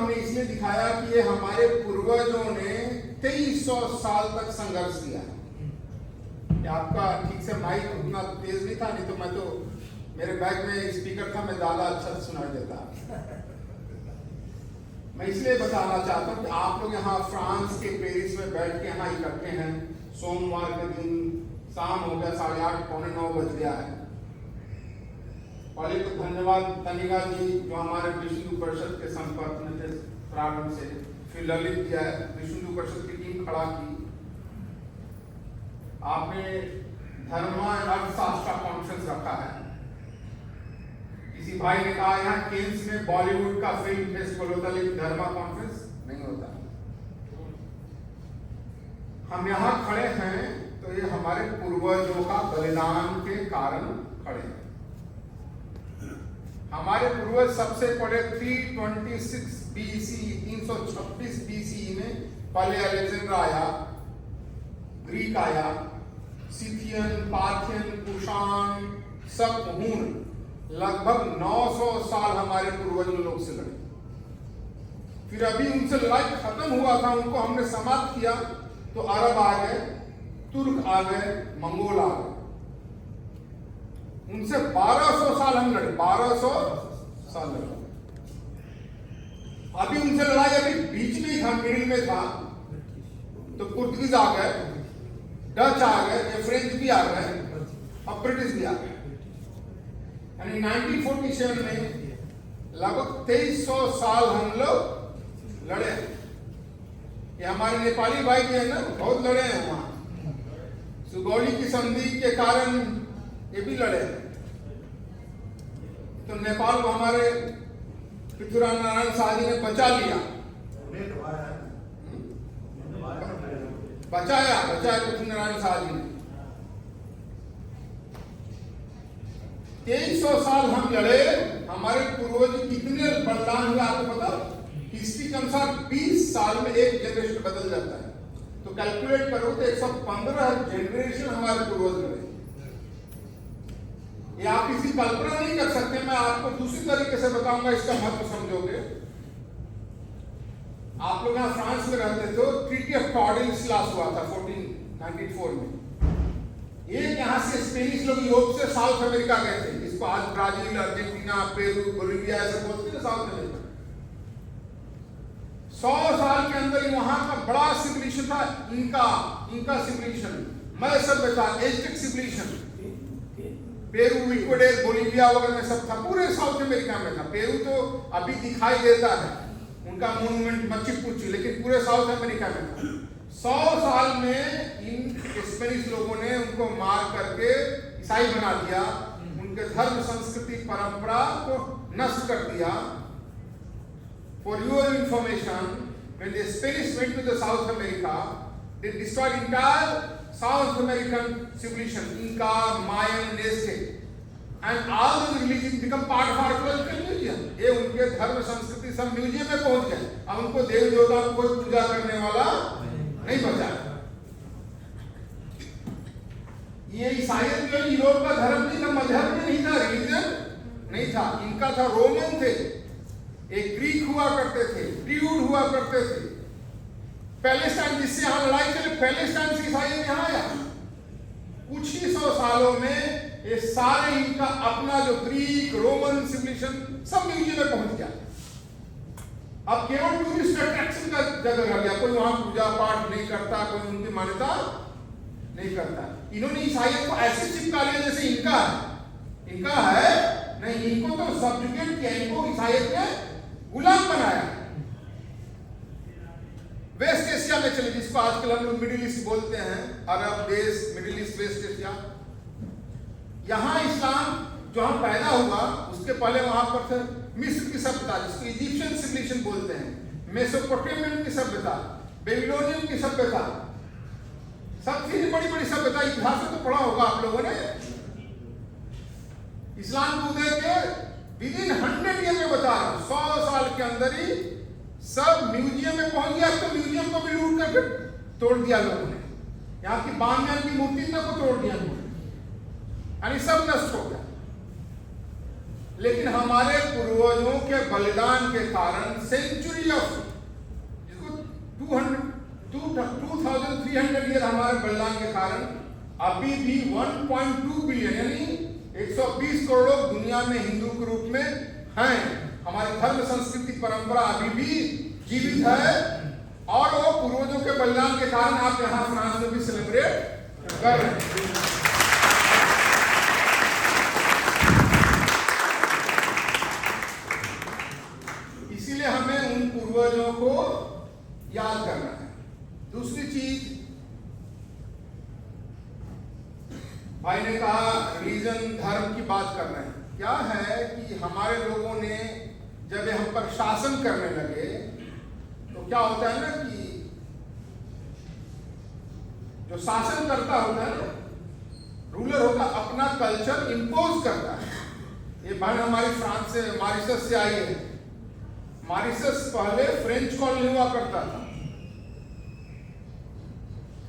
हमने इसलिए दिखाया कि ये हमारे पूर्वजों ने 2300 साल तक संघर्ष किया। आपका ठीक से माइक उतना तेज नहीं था, नहीं तो मैं तो मेरे बैग में स्पीकर था, मैं ज्यादा अच्छा सुनाई देता। मैं इसलिए बताना चाहता हूँ कि आप लोग यहाँ फ्रांस के पेरिस में बैठ के यहाँ इकट्ठे हैं। सोमवार के दिन शाम हो गया, 8:30 पौने 9 बज गया है। पहले तो धन्यवाद तनिका जी जो हमारे विश्व हिंदू परिषद के संपर्क में थे प्रारंभ से, फिर ललित जी आए, विश्व हिंदू परिषद की टीम खड़ा की। आपने धर्म अर्थशास्त्र का कॉन्फ्रेंस रखा है। किसी भाई ने कहा यहाँ केन्स में बॉलीवुड का फिल्म फेस्टिवल होता, लेकिन धर्मा कॉन्फ्रेंस नहीं होता। हम यहाँ खड़े हैं तो ये हमारे पूर्वजों का बलिदान के कारण खड़े हैं। हमारे पूर्वज सबसे पहले 326 BC 326 BC में पहले अलेक्जेंडर आया, ग्रीक आया, सिथियन, पार्थियन, कुषाण, सब हूण, लगभग 900 साल हमारे पूर्वज लोग से लड़े। फिर अभी उनसे लड़ाई खत्म हुआ था, उनको हमने समाप्त किया तो अरब आ गए, तुर्क आ गए, मंगोल आ गए। उनसे 1200 साल हम लड़े, 1200 साल लड़े। अभी उनसे लड़ाई अभी बीच में ही था, मिडिल में था, तो पुर्तगीज आ गए, डच आ गए, फ्रेंच भी आ गए, अब ब्रिटिश भी आ गए। यानी 1947 में लगभग 2300 साल हम लोग लड़े। ये हमारे नेपाली भाई भी है ना, बहुत लड़े हैं वहां। सुगौली की संधि के कारण ये भी लड़े। तो नेपाल को हमारे पृथ्वीराज नारायण शाह जी ने बचा लिया, बचाया पृथ्वीनारायण शाह जी ने। 2300 साल हम लड़े। हमारे पूर्वज कितने बलिदान हुए आपको पता? हिस्ट्री के अनुसार 20 साल में एक जनरेशन बदल जाता है, तो कैलकुलेट करो तो 115 जनरेशन हमारे पूर्वज लड़े। ये आप किसी कल्पना नहीं कर सकते। मैं आपको दूसरी तरीके से बताऊंगा, इसका महत्व समझोगे। आप लोग यहाँ फ्रांस में रहते थे, ट्रीटी ऑफ टॉर्डेल्स हुआ था 1494 में। एक यहाँ से स्पेनिश लोग यूरोप से साउथ अमेरिका गए थे, जिसको आज ब्राजील, अर्जेंटीना, पेरू, बोलिविया ऐसे बोलते हैं साउथ अमेरिका। 100 साल के अंदर वहां का बड़ा सिविलाइजेशन था, इनका सिविलाइजेशन, मय सभ्यता, Aztec civilisation, Peru, Ecuador, Bolivia वगैरह में सब था, पूरे साउथ अमेरिका में था। पेरू तो अभी दिखाई देता है, उनका मोन्यूमेंट मच्चू पिच्चू, लेकिन पूरे साउथ अमेरिका में था। 100 साल में इन स्पेनिश लोगों ने उनको मार करके ईसाई बना दिया, उनके धर्म, संस्कृति, परंपरा को नष्ट कर दिया। For your information, when the Spanish went to the South America, they destroyed entire South American civilization, Inca, Mayan, Aztec, and all those religions become part of archaeological museum. ये उनके धर्म, संस्कृति सब म्यूजियम में पहुंच गए। अब उनको देव देवताओं को कोई पूजा करने वाला नहीं बचा। ये ईसाइयत जो यूरोप का धर्म नहीं था, मजहब में नहीं था, रिलीजन नहीं था, इनका था। रोमन थे, एक ग्रीक हुआ करते थे, ड्यूड हुआ करते थे। पैलेस्टाइन, जिससे यहाँ लड़ाई चली, पैलेस्टाइन से ईसाइयत यहाँ आया। कुछ ही 100 सालों में ये सारे इनका अपना जो ग्रीक, रोमन सिविलाइजेशन सब म्यूजियम में पहुंच गया। अब केवल टूरिस्ट अट्रैक्शन का जगह रह गया। कोई वहां पूजा पाठ नहीं करता, कोई उनकी मान्यता नहीं करता। इन्होंने ईसाइयत को ऐसे चिपका लिया जैसे इनका है नहीं। इनको तो सब्जुगेट किया, इनको ईसाइयत ने गुलाम बनाया। वेस्ट एशिया में चले, जिसको आजकल हम लोग मिडिल ईस्ट बोलते हैं, अरब देश, मिडिल ईस्ट, वेस्ट एशिया। यहां इस्लाम जहां पैदा हुआ, उसके पहले वहां पर थे मिस्र की सभ्यता, जिसको इजिप्शियन सिविलाइजेशन बोलते हैं, मेसोपोटामियन की सभ्यता, बेबीलोनियन की सभ्यता, सबसे बड़ी बड़ी सभ्यता। इतिहास में तो पढ़ा होगा आप लोगों ने। इस्लाम को उदय के विदिन 100 ईयर में बता रहा हूं, 100 साल के अंदर ही सब म्यूजियम में पहुंच गया। तो म्यूजियम को भी लूट कर तोड़ दिया लोगों ने। यहाँ की बामियान की मूर्ति को तोड़ दिया, यानी सब नष्ट हो गया। लेकिन हमारे पूर्वजों के बलिदान के कारण सेंचुरी ऑफ जिसको 2300 ईयर हमारे बलिदान के कारण अभी भी 1.2 बिलियन यानी 120 करोड़ लोग दुनिया में हिंदू के रूप में हैं। हमारी धर्म संस्कृति परंपरा अभी भी जीवित है और वो पूर्वजों के बलिदान के कारण आप यहाँ फ्रांस में भी सेलिब्रेट कर रहे हैं। इसीलिए हमें उन पूर्वजों को याद करना है। दूसरी चीज, भाई ने कहा रिलीजन धर्म की बात कर रहे हैं। क्या है कि हमारे लोगों ने जब हम पर शासन करने लगे तो क्या होता है ना कि जो शासन करता होता है ना, रूलर होता अपना कल्चर इंपोज करता है। ये बहन हमारी फ्रांस से मॉरिशस से आई है। मॉरिशस पहले फ्रेंच कॉलोनी हुआ करता था।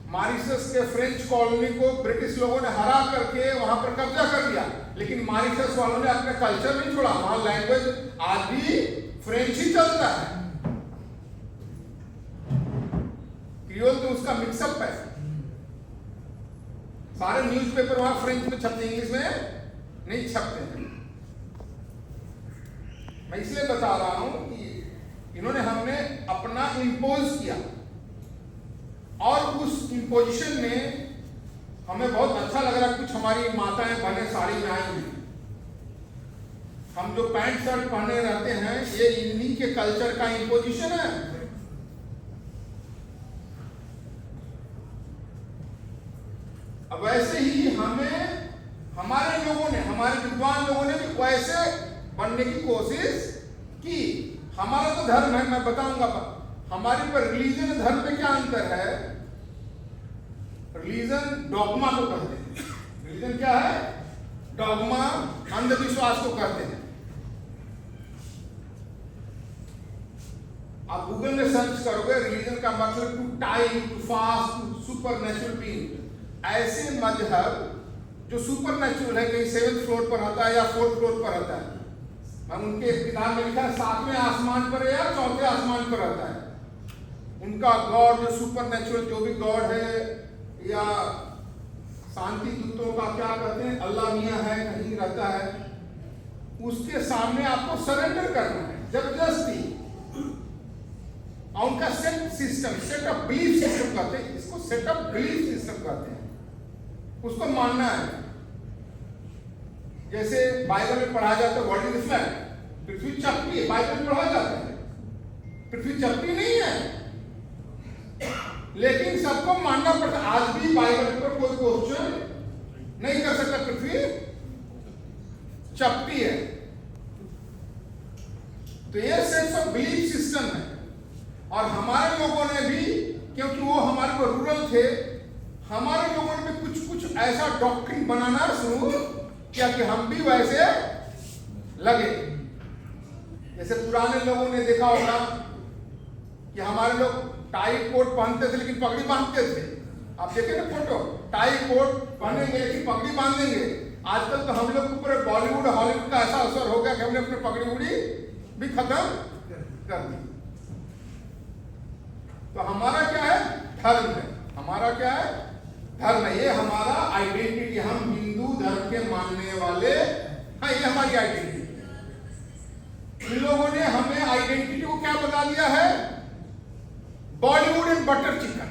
मॉरिशस के फ्रेंच कॉलोनी को ब्रिटिश लोगों ने हरा करके वहां पर कब्जा कर लिया, लेकिन मॉरिशस वालों ने अपना कल्चर नहीं छोड़ा। वहां लैंग्वेज आज भी फ्रेंच ही चलता है। क्रियोल तो उसका मिक्सअप है। सारे न्यूज़पेपर वहां फ्रेंच में छपते, इंग्लिश में नहीं छपते हैं। मैं इसलिए बता रहा हूं कि इन्होंने हमने अपना इंपोज किया और उस इंपोजिशन में हमें बहुत अच्छा लग रहा है। कुछ हमारी माताएं बहनें साड़ी में आई हैं। हम जो पैंट शर्ट पहने रहते हैं ये इन्हीं के कल्चर का इंपोजिशन है। अब वैसे ही हमें हमारे लोगों ने, हमारे विद्वान लोगों ने भी वैसे बनने की कोशिश की। हमारा तो धर्म है, मैं बताऊंगा हमारे पर रिलीजन धर्म में क्या अंतर है। रिलीजन डॉगमा को कहते हैं। रिलीजन क्या है? डॉगमा, अंधविश्वास को कहते हैं। आप गूगल में सर्च करोगे रिलीजन का मतलब to tie, to fast, to supernatural being. ऐसे मजहब जो सुपर नेचुरल है, कहीं 7th फ्लोर पर आता है या 4th फ्लोर पर आता है। हम उनके किताब में लिखा है 7वें आसमान पर या 4थे आसमान पर आता है। उनका गॉड जो सुपर नेचुरल जो भी गॉड है या शांति दूतों का क्या कहते हैं, अल्लाह मियाँ है, कहीं रहता है, उसके सामने आपको सरेंडर करना है जबरदस्ती। और उनका set system, set of belief system कहते हैं इसको, सेट ऑफ बिलीफ सिस्टम कहते हैं। उसको मानना है। जैसे बाइबल में पढ़ा जाता है वर्ल्ड इज फ्लैट, पृथ्वी चपटी है। बाइबल में पढ़ा जाता है पृथ्वी चपटी नहीं है, लेकिन सबको मानना पड़ता। आज भी बाइबल पर कोई क्वेश्चन नहीं कर सकता पृथ्वी चपटी है। तो ये सेट ऑफ बिलीफ सिस्टम है। और हमारे लोगों ने भी, क्योंकि वो हमारे को रूरल थे, हमारे लोगों ने भी कुछ कुछ ऐसा डॉक्ट्रिन बनाना शुरू किया कि हम भी वैसे लगे। जैसे पुराने लोगों ने देखा होगा कि हमारे लोग टाई कोट पहनते थे लेकिन पगड़ी बांधते थे। आप देखें ना फोटो, टाई कोट पहनेंगे लेकिन पगड़ी बांधेंगे। आजकल तो हम लोग के ऊपर बॉलीवुड हॉलीवुड का ऐसा असर हो गया कि हमने अपने पगड़ी उड़ी भी खत्म कर दी। तो हमारा क्या है? धर्म है। हमारा क्या है? धर्म है। ये हमारा आइडेंटिटी, हम हिंदू धर्म के मानने वाले हैं, ये हमारी आइडेंटिटी। इन लोगों ने हमें आइडेंटिटी को क्या बता दिया है? Bollywood and butter chicken.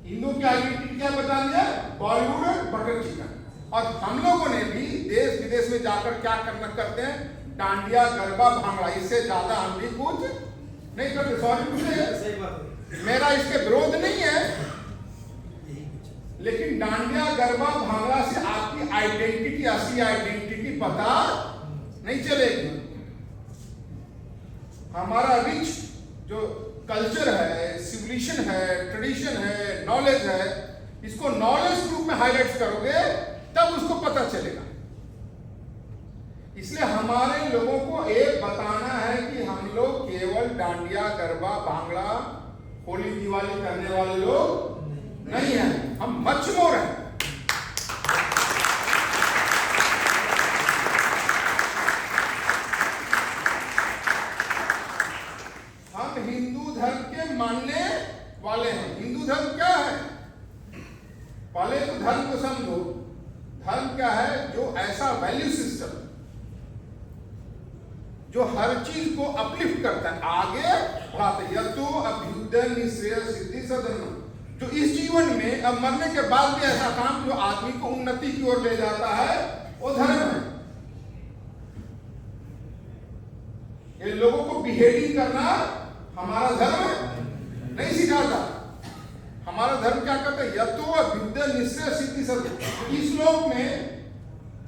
Hindu की आइडेंटिटी क्या बता दिया? Bollywood and butter chicken. और हम लोगों ने भी देश विदेश में जाकर क्या करना करते हैं? डांडिया, गरबा, भांगड़ा। इससे ज्यादा हम भी कुछ नहीं करते। सॉरी, मेरा इसके विरोध नहीं है, लेकिन डांडिया, गरबा, भांगड़ा से आपकी आइडेंटिटी, असली आइडेंटिटी पता नहीं चलेगी। हमारा रिच जो कल्चर है, सिविलाइजेशन है, ट्रेडिशन है, नॉलेज है, इसको नॉलेज ग्रुप में हाईलाइट करोगे तब उसको पता चलेगा। इसलिए हमारे लोगों को एक बताना है कि हम लोग केवल डांडिया, गरबा, भांगड़ा, होली, दिवाली करने वाले लोग नहीं है, हम मच मोर हैं। जो हर चीज को अपलिफ्ट करता है, आगे बढ़ाता है। यतो अभ्युदय निश्रेय सिद्धि सधर्म, जो इस जीवन में अब मरने के बाद भी ऐसा काम जो आदमी को उन्नति की ओर ले जाता है, वो धर्म है। ये लोगों को बिहेविंग करना हमारा धर्म नहीं सिखाता। हमारा धर्म क्या कहता है? यतो अभ्युदय निश्रेय सिद्धि सधर्म। इस लोक में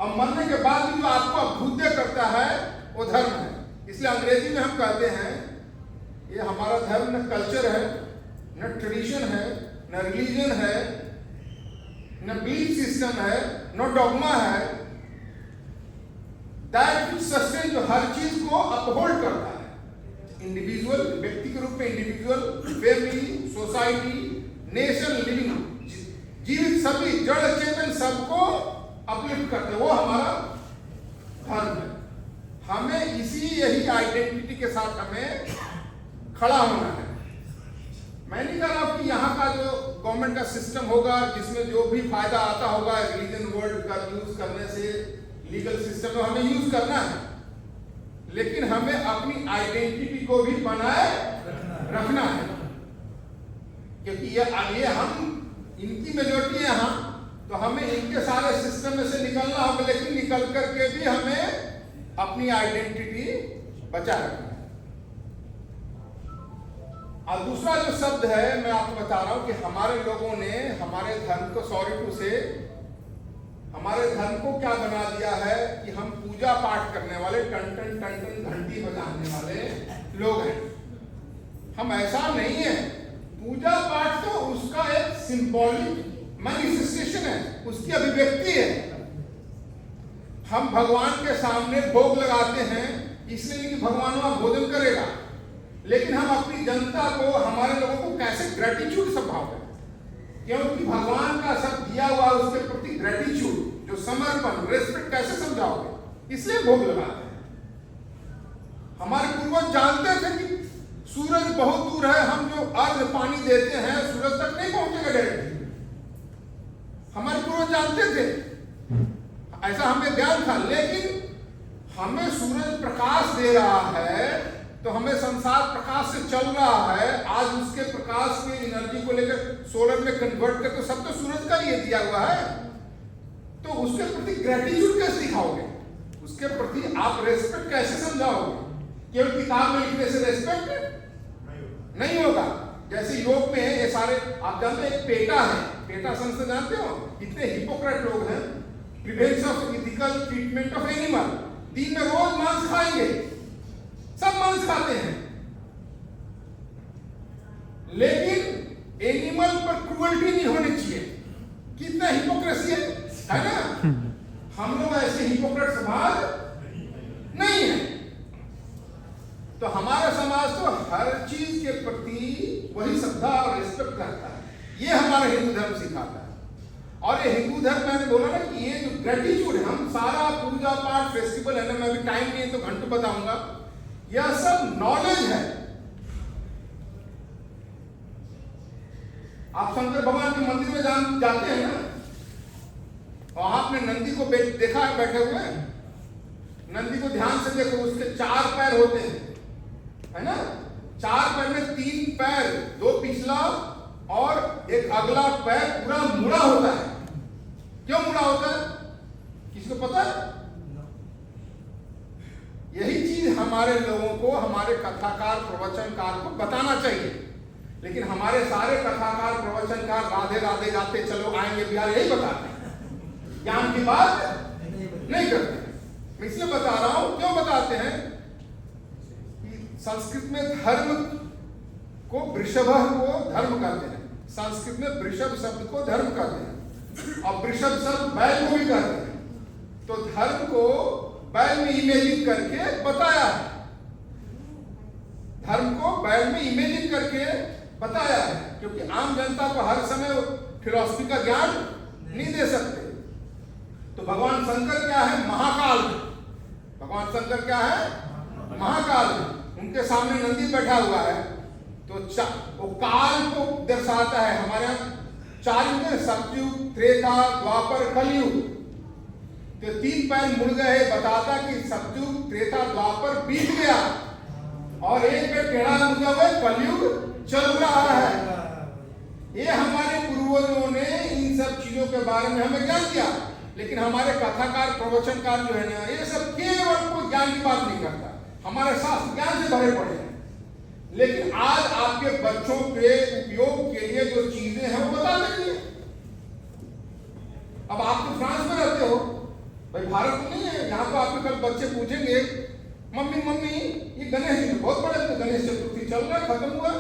अब मरने के बाद भी जो आपको अभ्युदय करता है, वो धर्म है। इसलिए अंग्रेजी में हम कहते हैं ये हमारा धर्म न कल्चर है, न ट्रेडिशन है, न रिलीजन है, न बिलीफ सिस्टम है, न डॉगमा है। दैट विच सस्टेन, जो हर चीज को अपहोल्ड करता है। इंडिविजुअल, व्यक्ति के रूप में individual, family, society, nation, living, जीवित सभी जड़ चेतन सबको अपलिफ्ट करते, वो हमारा धर्म है। हमें इसी यही आइडेंटिटी के साथ हमें खड़ा होना है। मैं नहीं कह रहा हूं कि यहाँ का जो गवर्नमेंट का सिस्टम होगा जिसमें जो भी फायदा आता होगा रिलीजन वर्ड का यूज करने से, लीगल सिस्टम में हमें यूज करना है, लेकिन हमें अपनी आइडेंटिटी को भी बनाए रखना है। क्योंकि ये हम इनकी मेजोरिटी है यहाँ, तो हमें इनके सारे सिस्टम में से निकलना होगा, लेकिन निकल करके भी हमें अपनी आइडेंटिटी बचा रखना है। और दूसरा जो शब्द है मैं आपको बता रहा हूं कि हमारे लोगों ने हमारे धर्म को, सॉरी टू से, हमारे धर्म को क्या बना दिया है कि हम पूजा पाठ करने वाले, टन टन टन टन घंटी बजाने वाले लोग हैं। हम ऐसा नहीं है। पूजा पाठ तो उसका एक सिंबॉलिक मैनिफेस्टेशन है, उसकी अभिव्यक्ति है। हम भगवान के सामने भोग लगाते हैं इसलिए नहीं कि भगवान वहां भोजन करेगा, लेकिन हम अपनी जनता को, हमारे लोगों को कैसे ग्रेटिट्यूड समझाओगे, क्योंकि भगवान का सब दिया हुआ उसके प्रति ग्रेटिट्यूड, जो समर्पण, रेस्पेक्ट कैसे समझाओगे, इसलिए भोग लगाते हैं। हमारे पूर्वज जानते थे कि सूरज बहुत दूर है, हम जो अर्घ पानी देते हैं सूरज तक नहीं पहुंचेगा डायरेक्टली। हमारे पूर्वज जानते थे, ऐसा हमें ज्ञान था, लेकिन हमें सूरज प्रकाश दे रहा है तो हमें संसार प्रकाश से चल रहा है। आज उसके प्रकाश की एनर्जी को लेकर सोलर में कन्वर्ट करके सब तो सूरज का ही दिया हुआ है, तो उसके प्रति ग्रेटिट्यूड कैसे दिखाओगे, उसके प्रति आप रेस्पेक्ट कैसे समझाओगे? केवल किताब में लिखने से रेस्पेक्ट नहीं होगा। जैसे योग में ये सारे आप जानते हैं, एक पेटा है, पेटा संस्था जानते हो, इतने हिपोक्रेट लोग हैं, prevention of ethical treatment of animal, दिन में रोज मांस खाएंगे, सब मांस खाते हैं, लेकिन एनिमल पर क्रूअल्टी नहीं होनी चाहिए। कितना हिपोक्रेसी है ना? हम लोग ऐसे हिपोक्रेट समाज नहीं है। तो हमारा समाज तो हर चीज के प्रति वही श्रद्धा और रिस्पेक्ट करता है। ये हमारा हिंदू धर्म सिखाता है। और ये हिंदू धर्म, मैंने बोला ना कि ये जो ग्रेटिट्यूड है, हम सारा पूजा पाठ फेस्टिवल है ना, मैं अभी टाइम नहीं है तो घंटों बताऊंगा, यह सब नॉलेज है। आप शंकर भगवान के मंदिर में जाते हैं ना, और आपने नंदी को देखा है बैठे हुए? नंदी को ध्यान से देखो, उसके 4 पैर होते हैं, है ना? 4 पैर में 3 पैर, 2 पिछला और एक अगला पैर पूरा मुड़ा होता है। क्यों मुड़ा होता है? किसको पता है? यही चीज हमारे लोगों को, हमारे कथाकार प्रवचनकार को बताना चाहिए, लेकिन हमारे सारे कथाकार प्रवचनकार राधे राधे गाते चलो आएंगे बिहार, यही बताते हैं, ज्ञान की बात नहीं करते। मैं इसलिए बता रहा हूं, क्यों बताते हैं कि संस्कृत में धर्म को वृषभ को धर्म कहते हैं, संस्कृत में वृषभ शब्द को धर्म कहते हैं, और वृषभ शब्द बैल को भी कहते हैं। तो धर्म को बैल में इमेजिन करके बताया है, धर्म को बैल में इमेजिन करके बताया है, क्योंकि आम जनता को हर समय फिलॉसफी का ज्ञान नहीं दे सकते। तो भगवान शंकर क्या है? महाकाल। भगवान शंकर क्या है? महाकाल। उनके सामने नंदी बैठा हुआ है, तो वो काल को दर्शाता है। हमारे यहाँ 4 युग है, सतयुग, त्रेता, द्वापर, कलयुग। तो 3 पैर मुड़ गए बताता कि सतयुग त्रेता द्वापर बीत गया और एक पे टेढ़ा मुड़ा हुआ कलयुग चल रहा है। ये हमारे पूर्वजों ने इन सब चीजों के बारे में हमें ज्ञान दिया, लेकिन हमारे कथाकार प्रवचनकार जो है ना, ये सब केवल कोई ज्ञान की बात नहीं करता, हमारे शास्त्र ज्ञान से भरे पड़े हैं। लेकिन आज आपके बच्चों के उपयोग के लिए जो चीजें हैं वो बता देंगे। अब आप तो फ्रांस में रहते हो भाई, भारत में नहीं है। यहाँ तो आपके कल बच्चे पूछेंगे मम्मी मम्मी ये गणेश जी तो बहुत बड़े, तो गणेश चतुर्थी चल रहा है, खत्म हुआ,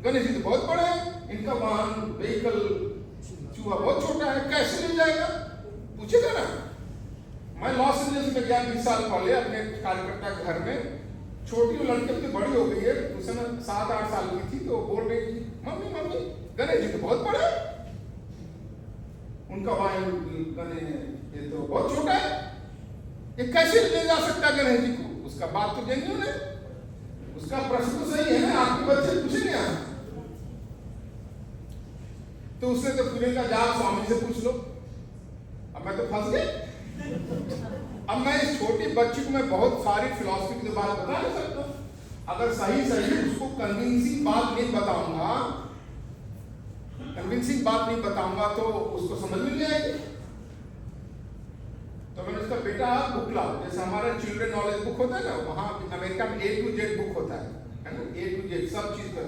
गणेश जी तो बहुत बड़े हैं, इनका वाहन व्हीकल चूहा बहुत छोटा है, कैसे मिल जाएगा, पूछेगा ना। मैं लॉस एंजल्स में गया 20 साल पहले अपने कार्यकर्ता के घर में, छोटी लड़की अपनी बड़ी हो गई है, उस समय 7-8 साल की थी, तो बोल रही थी मम्मी मम्मी गणेश जी तो बहुत बड़े हैं, उनका वाहन गणेश ये तो बहुत छोटा है, ये कैसे ले जा सकता है गणेश जी को। उसका बात तो जेन्युइन है, उसका प्रश्न तो सही है ना, आपके बच्चे पूछेंगे आप। तो उसने तो पूछने का जाओ स्वामी से पूछ लो, अब मैं तो फंस गई। अब मैं इस छोटी बच्ची को मैं बहुत सारी फिलॉसफी की बात बता नहीं सकता। अगर सही सही उसको कन्विंसिंग बात नहीं बताऊंगा, कन्विंसिंग बात नहीं बताऊंगा तो उसको समझ में नहीं आएगी। तो मैंने उसका बेटा बुक लाओ, जैसे हमारा चिल्ड्रन नॉलेज बुक होता है ना, वहाँ अमेरिका में A to Z बुक होता है ना, A to Z सब चीज का।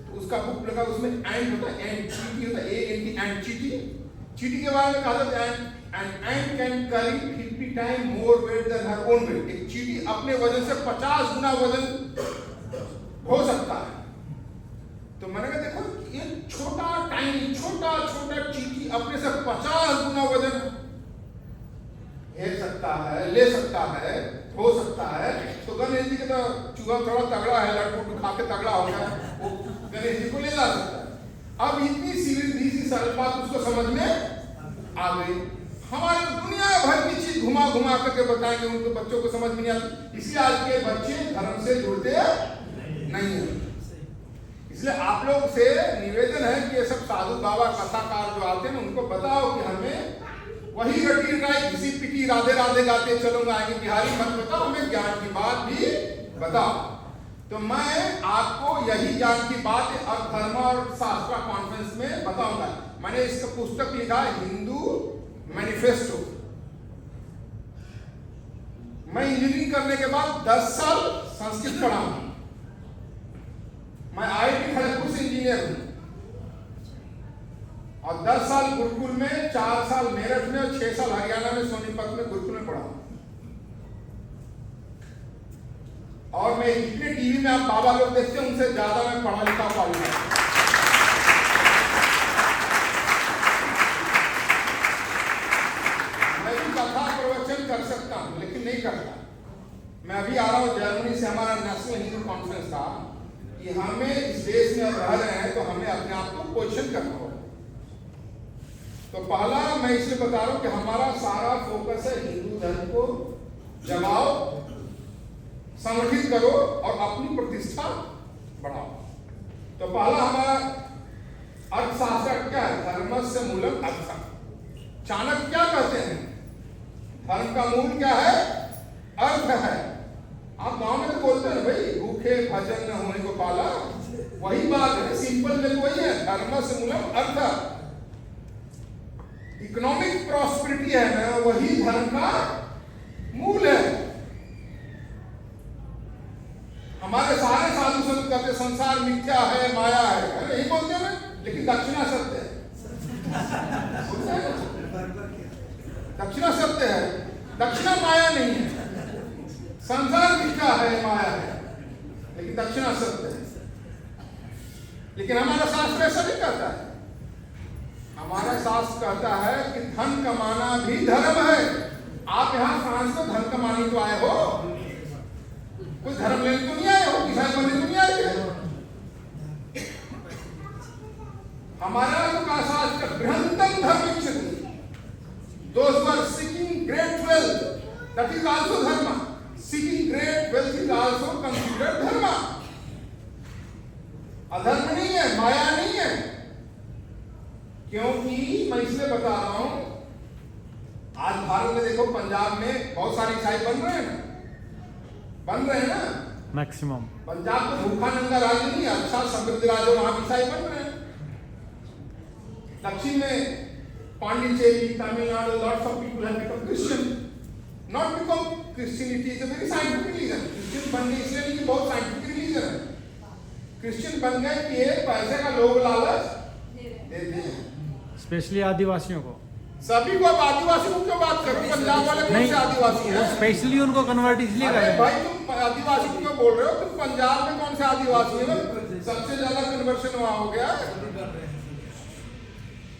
तो उसका बुक लगा, उसमें एंड होता है, एंड चीटी होता है, A एंड चीटी। चीटी के बारे में कहा था and can carry 50 time more weight than her own weight. एक चीटी अपने वजन से 50 गुना वजन हो सकता है। तो मैंने कहा देखो ये छोटा टाइम छोटा चीटी अपने से 50 गुना वजन ले सकता है, हो सकता है। तो गणेश जी के तो चूहा थोड़ा तगड़ा है, लटपुट खा के तगड़ा हो गया, वो गणेश जी को ले जा सकता है। अब इतनी सीधी सी सरल बात उसको समझ में आ गई। हमारे दुनिया भर की चीज घुमा करके बताएंगे, उनके बच्चों को समझ में नहीं आती। इसलिए आज के बच्चे धर्म से जुड़ते नहीं है। इसलिए आप लोग से निवेदन है कि ये सब साधु बाबा कथाकार जो आते हैं उनको बताओ कि हमें वही रटी रटाई घिसी पिटी राधे राधे गाते चलो आएंगे बिहारी मत बताओ, हमें ज्ञान की बात भी बताओ। तो मैं आपको यही ज्ञान की बात अब धर्म और शास्त्र कॉन्फ्रेंस में बताऊंगा। मैंने इसका पुस्तक लिखा हिंदू मैनिफेस्टो। मैं इंजीनियरिंग करने के बाद 10 साल संस्कृत पढ़ा हूं। मैं IIT खड़गपुर से इंजीनियर हूं और 10 साल गुरुकुल में, 4 साल मेरठ में और 6 साल हरियाणा में सोनीपत में गुरुकुल में पढ़ा हूं। और मैं जितने टीवी में आप बाबा लोग देखते हैं उनसे ज्यादा मैं पढ़ा लिखा पाऊंगा। मैं भी कथा प्रवचन कर सकता हूं लेकिन नहीं करता। मैं अभी आ रहा हूं जर्मनी से, हमारा नेशनल हिंदू कॉन्फ्रेंस था कि हमें इस देश में अब रह रहे हैं तो हमें अपने आप को क्वेश्चन करना होगा। तो पहला मैं इसलिए बता रहा हूं कि हमारा सारा फोकस है हिंदू धर्म को जगाओ, संगठित करो और अपनी प्रतिष्ठा बढ़ाओ। तो पहला हमारा अर्थशास्त्र क्या है? धर्मस्य मूलम अर्थः। चाणक्य क्या कहते हैं? धर्म का मूल क्या है? अर्थ है। आप गांव में तो बोलते हैं भाई भूखे भजन न होने को पाला, वही बात है, सिंपल में वही है, धर्मस्य मूलम अर्थः। इकोनॉमिक प्रॉस्पेरिटी है ना, वही धर्म का मूल है। हमारे सारे साधु संत कहते संसार मिथ्या है, माया है, यही बोलते हैं ना, लेकिन दक्षिणा सत्य है। दक्षिणा सत्य है, दक्षिणा माया नहीं है। संसार मिथ्या है, माया है, लेकिन दक्षिणा सत्य है। लेकिन हमारा शास्त्र ऐसा नहीं कहता है। हमारा शास्त्र कहता है कि धन कमाना भी धर्म है। आप यहाँ फ्रांस में धन कमाने तो आए हो, कोई धर्म लेने तो नहीं आए हो, ईसाई बनने तो नहीं आए थे। हमारा तो का शास्त्र बृहत्तम धर्म इच्छति, those who are seeking great wealth, that is also dharma. Seeking great wealth is also considered dharma. अधर्म नहीं है, माया नहीं है। क्योंकि मैं इसलिए बता रहा हूं आज भारत में देखो, पंजाब में बहुत सारे ईसाई बन रहे हैं ना, मैक्सिमम। पंजाब तो भूखा नंगा राज्य नहीं, अच्छा समृद्ध राज्य, वहां भी ईसाई बन रहे हैं। दक्षिण में Pondicherry, Tamil Nadu, lots of people have become Christian, not because Christianity is a very scientific religion. Christian बनने इसलिए नहीं कि बहुत साइंटिफिक रिलीजन है, क्रिश्चियन बन गए कि ये पैसे का लोभ लालच देते हैं, स्पेशली आदिवासियों को। सभी को। अब आदिवासी को क्यों बात करो? पंजाब वाले कौन से आदिवासी हैं? स्पेशली उनको कन्वर्ट इसलिए कर रहे हैं। भाई तुम आदिवासी को क्यों बोल रहे हो? तुम पंजाब में कौन से आदिवासी है? सबसे ज्यादा कन्वर्शन वहां हो गया है।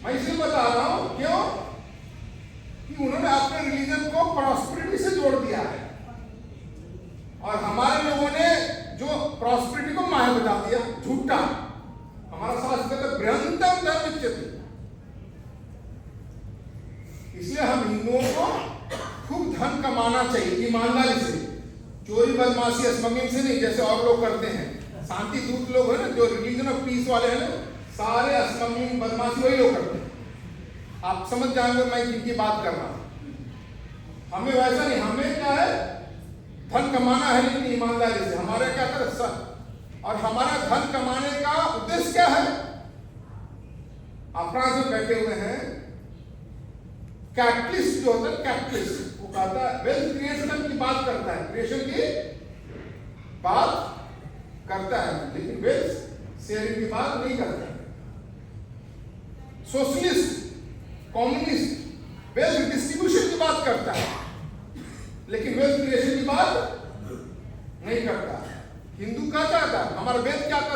मैं इसलिए बता रहा हूं, क्यों कि उन्होंने अपने रिलीजन को प्रॉस्पेरिटी से जोड़ दिया है, और हमारे लोगों ने जो प्रॉस्पेरिटी को माया बता दिया, झूठा। हमारा शास्त्र कहता है बृहंतम धर्म उच्यते। इसलिए हम हिंदुओं को खूब धन कमाना चाहिए, ईमानदारी से, चोरी बदमाशी स्मगलिंग से नहीं, जैसे और लोग करते हैं। शांति दूत लोग है ना, जो रिलीजन ऑफ पीस वाले हैं ना, सारे स्मगलिंग बदमाशी वही लोग करते हैं। आप समझ जाएंगे मैं किनकी बात कर रहा हूं। हमें वैसा नहीं, हमें क्या है, धन कमाना है, लेकिन ईमानदारी से। हमारा क्या कर सर, और हमारा धन कमाने का उद्देश्य क्या है? आप फ्रांस में बैठे हुए हैं, कैपिटलिस्ट जो होता है, कैपिटलिस्ट वो कहता है वेल्थ क्रिएशन की बात करता है, क्रिएशन की बात करता है, लेकिन वेल्थ शेयरिंग की बात नहीं करता है। सोशलिस्ट, कम्युनिस्ट वेल्थ डिस्ट्रीब्यूशन की बात करता है, लेकिन वेल्थ क्रिएशन की बात नहीं करता। हिंदू क्या चाहता है? हमारा वेद क्या कहता है?